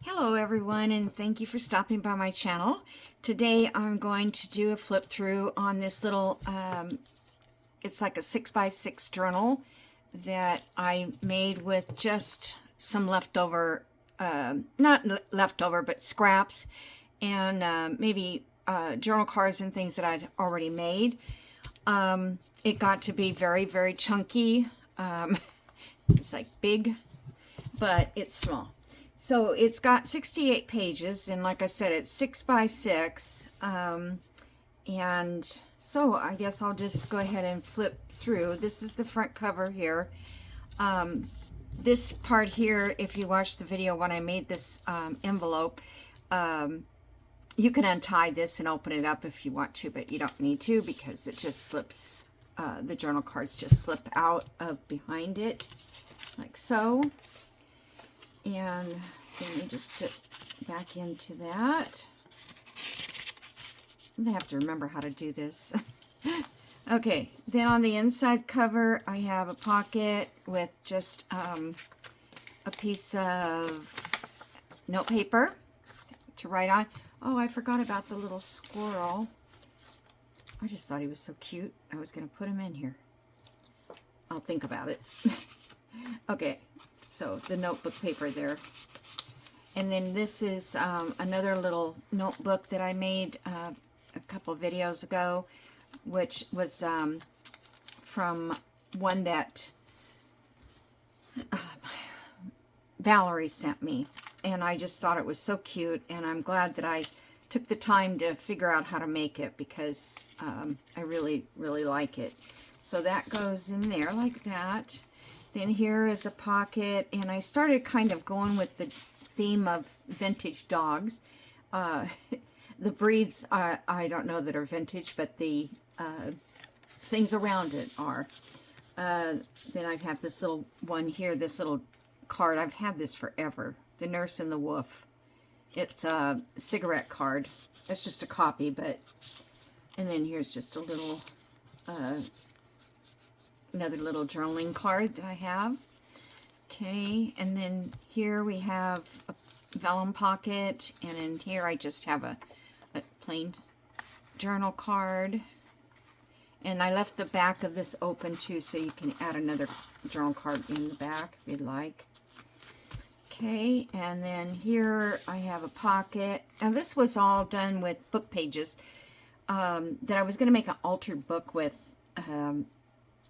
Hello everyone, and thank you for stopping by my channel. Today I'm going to do a flip through on this little, it's like a 6x6 journal that I made with just some leftover, not leftover, but scraps and maybe journal cards and things that I'd already made. It got to be very, very chunky. It's like big, but it's small. So it's got 68 pages, and like I said, it's 6x6. And so I guess I'll just go ahead and flip through. This is the front cover here. This part here, if you watch the video when I made this envelope, you can untie this and open it up if you want to, but you don't need to because it just slips, the journal cards just slip out of behind it, like so. And then we just sit back into that. I'm gonna have to remember how to do this. Okay, then on the inside cover, I have a pocket with just a piece of note paper to write on. Oh, I forgot about the little squirrel. I just thought he was so cute. I was gonna put him in here. I'll think about it. Okay. So the notebook paper there. And then this is another little notebook that I made a couple videos ago, which was from one that Valerie sent me. And I just thought it was so cute, and I'm glad that I took the time to figure out how to make it because I really, really like it. So that goes in there like that. Then here is a pocket, and I started kind of going with the theme of vintage dogs. The breeds, I don't know that are vintage, but the things around it are. Then I have this little one here, this little card. I've had this forever. The Nurse and the Wolf. It's a cigarette card. It's just a copy, but... And then here's just a little... another little journaling card that I have. Okay, and then here we have a vellum pocket, and in here I just have a plain journal card. And I left the back of this open too, so you can add another journal card in the back if you'd like. Okay, and then here I have a pocket. Now this was all done with book pages that I was going to make an altered book with.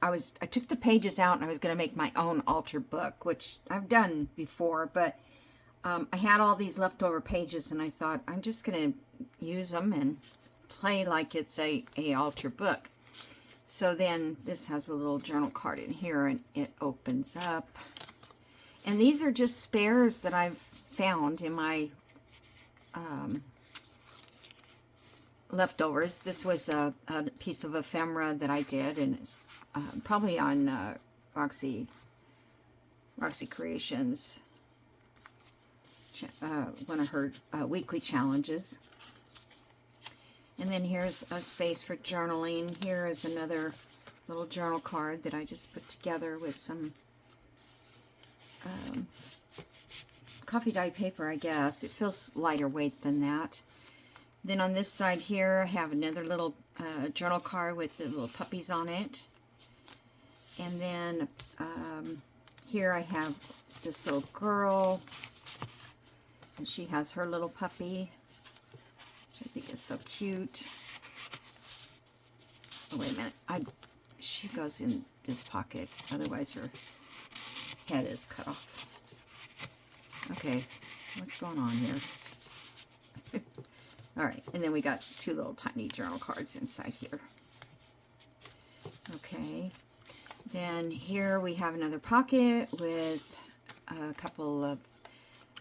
I took the pages out and I was going to make my own altered book, which I've done before, but I had all these leftover pages and I thought I'm just going to use them and play like it's a altered book. So then this has a little journal card in here and it opens up. And these are just spares that I've found in my leftovers. This was a piece of ephemera that I did, and it's probably on Roxy Creations, one of her weekly challenges. And then here's a space for journaling. Here is another little journal card that I just put together with some coffee dyed paper, I guess. It feels lighter weight than that. Then on this side here, I have another little journal card with the little puppies on it. And then here I have this little girl, and she has her little puppy, which I think is so cute. Oh, wait a minute. She goes in this pocket, otherwise her head is cut off. Okay, what's going on here? All right, and then we got two little tiny journal cards inside here. Okay, then here we have another pocket with a couple of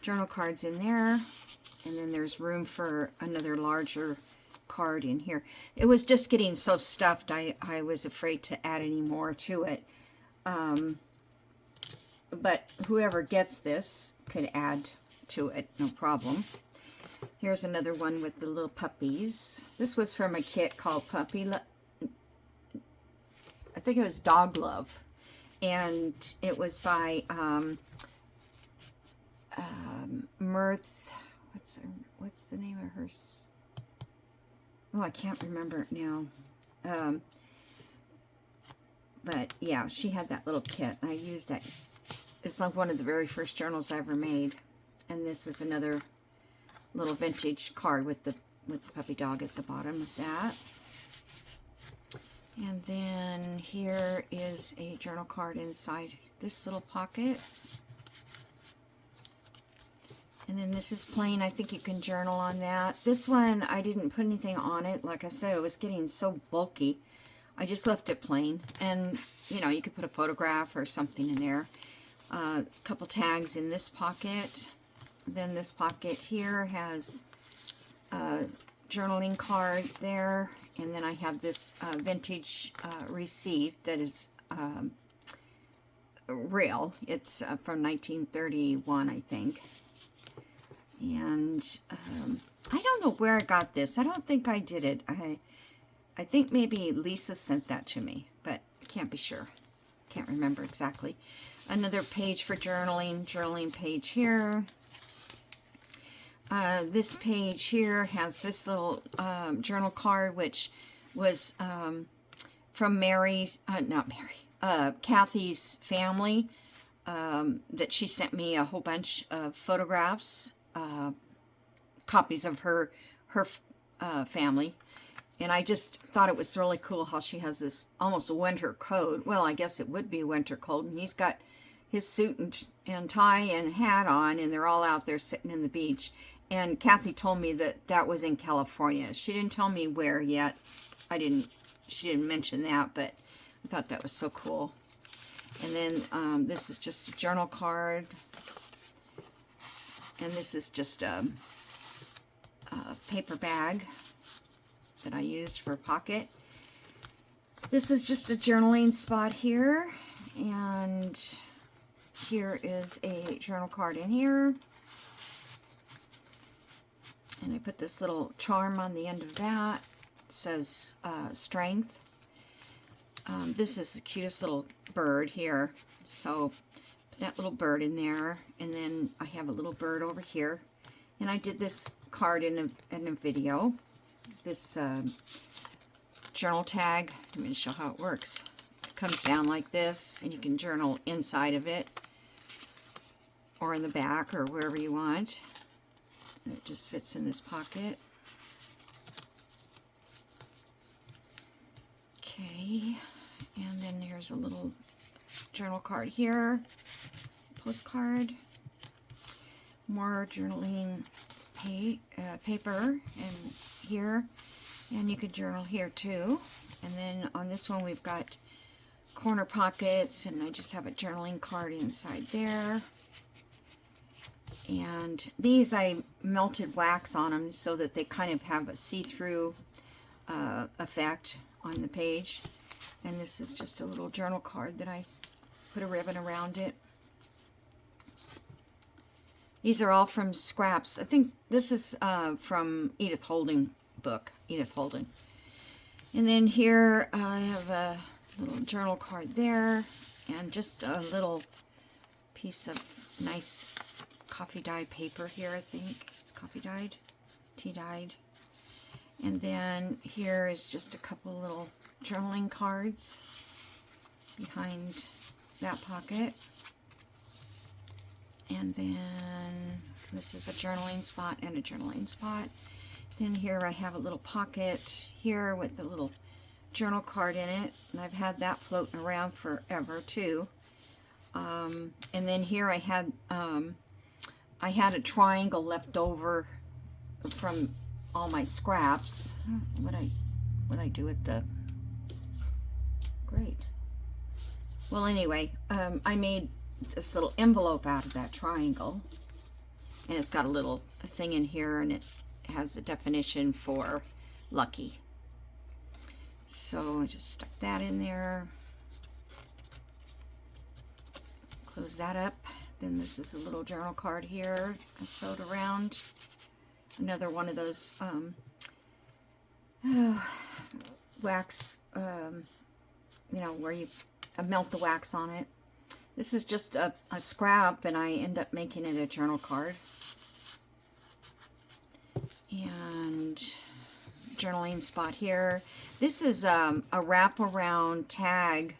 journal cards in there, and then there's room for another larger card in here. It was just getting so stuffed, I was afraid to add any more to it. But whoever gets this could add to it, no problem. Here's another one with the little puppies. This was from a kit called I think it was Dog Love. And it was by Mirth, what's the name of her? Oh, I can't remember it now. But yeah, she had that little kit. I used that. It's like one of the very first journals I ever made. And this is another little vintage card with the puppy dog at the bottom of that. And then here is a journal card inside this little pocket. And then this is plain. I think you can journal on that. This one, I didn't put anything on it. Like I said, it was getting so bulky. I just left it plain. And, you know, you could put a photograph or something in there. A couple tags in this pocket. Then this pocket here has a journaling card there. And then I have this vintage receipt that is real. It's from 1931, I think. And I don't know where I got this. I don't think I did it. I think maybe Lisa sent that to me, but can't be sure. Can't remember exactly. Another page for journaling page here. This page here has this little journal card, which was from Kathy's family, that she sent me a whole bunch of photographs, copies of her family. And I just thought it was really cool how she has this almost a winter coat. Well, I guess it would be winter coat. And he's got his suit and tie and hat on, and they're all out there sitting in the beach. And Kathy told me that that was in California. She didn't tell me where yet. She didn't mention that, but I thought that was so cool. And then this is just a journal card. And this is just a paper bag that I used for a pocket. This is just a journaling spot here. And here is a journal card in here. And I put this little charm on the end of that. It says strength. This is the cutest little bird here. So put that little bird in there. And then I have a little bird over here. And I did this card in a video. This journal tag. I'm going to show how it works. It comes down like this, and you can journal inside of it, or in the back, or wherever you want. And it just fits in this pocket. Okay, and then here's a little journal card here, postcard, more journaling paper and here, and you could journal here too. And then on this one we've got corner pockets, and I just have a journaling card inside there. And these I melted wax on them so that they kind of have a see-through effect on the page. And this is just a little journal card that I put a ribbon around it. These are all from scraps. I think this is from Edith Holden book, Edith Holden. And then here I have a little journal card there, and just a little piece of nice coffee dyed paper here. I think it's coffee dyed, tea dyed. And then here is just a couple little journaling cards behind that pocket. And then this is a journaling spot and a journaling spot. Then here I have a little pocket here with a little journal card in it. And I've had that floating around forever too. And then here I had a triangle left over from all my scraps. What I do with the... Great. Well, anyway, I made this little envelope out of that triangle, and it's got a little thing in here, and it has a definition for lucky. So I just stuck that in there, close that up. Then this is a little journal card here I sewed around. Another one of those wax, you know, where you melt the wax on it. This is just a scrap, and I end up making it a journal card. And journaling spot here. This is a wraparound tag,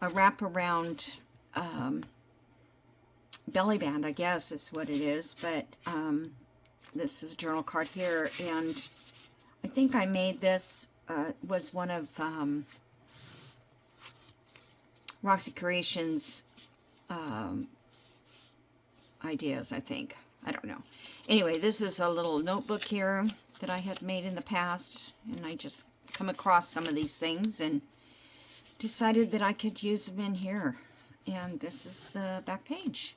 a wraparound belly band, I guess is what it is. But this is a journal card here, and I think I made this, was one of Roxy Creations ideas, I think. I don't know. Anyway, this is a little notebook here that I have made in the past, and I just come across some of these things and decided that I could use them in here. And this is the back page.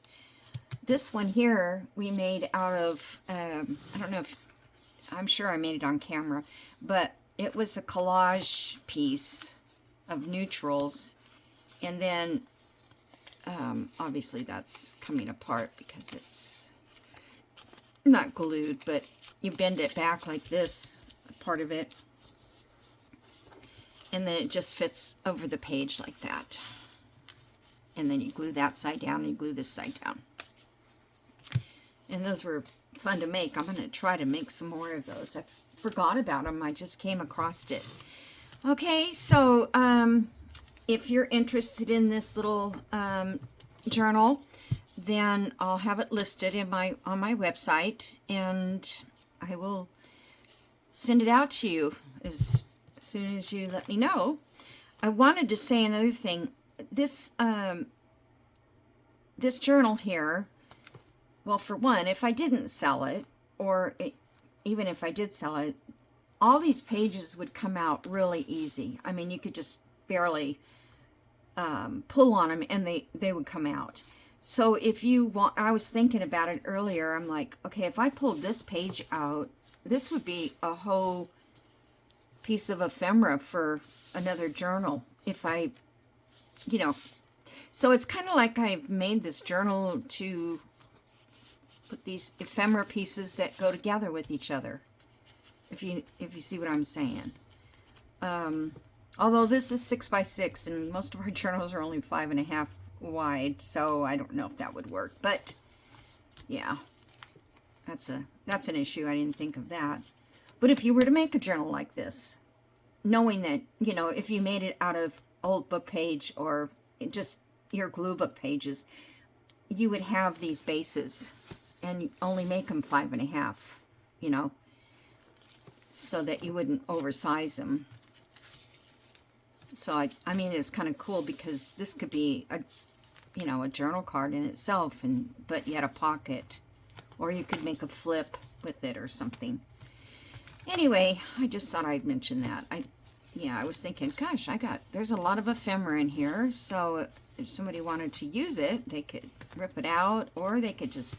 This one here we made out of, I don't know if, I'm sure I made it on camera, but it was a collage piece of neutrals, and then obviously that's coming apart because it's not glued, but you bend it back like this, part of it, and then it just fits over the page like that. And then you glue that side down and you glue this side down. And those were fun to make. I'm going to try to make some more of those. I forgot about them. I just came across it. Okay, so if you're interested in this little journal, then I'll have it listed in on my website, and I will send it out to you as soon as you let me know. I wanted to say another thing. This this journal here, well, for one, if I didn't sell it, or even if I did sell it, all these pages would come out really easy. I mean, you could just barely pull on them and they would come out. So if you want, I was thinking about it earlier, I'm like, okay, if I pulled this page out, this would be a whole piece of ephemera for another journal. If I, you know, so it's kind of like I've made this journal to put these ephemera pieces that go together with each other. If you see what I'm saying. Although this is 6 by 6 and most of our journals are only 5.5 wide, so I don't know if that would work. But yeah, that's an issue. I didn't think of that. But if you were to make a journal like this, knowing that, you know, if you made it out of old book page or just your glue book pages, you would have these bases and only make them 5.5, you know, so that you wouldn't oversize them. So I mean, it's kind of cool because this could be a, you know, a journal card in itself, but you had a pocket, or you could make a flip with it or something. Anyway, I just thought I'd mention that. I was thinking, gosh, there's a lot of ephemera in here, so if somebody wanted to use it, they could rip it out, or they could just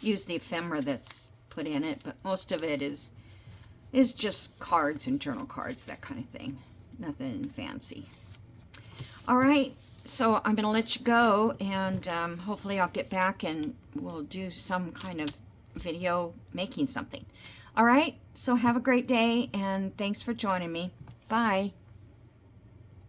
use the ephemera that's put in it, but most of it is just cards and journal cards, that kind of thing. Nothing fancy. All right, so I'm going to let you go, and hopefully I'll get back and we'll do some kind of video making something. All right, so have a great day, and thanks for joining me. Bye.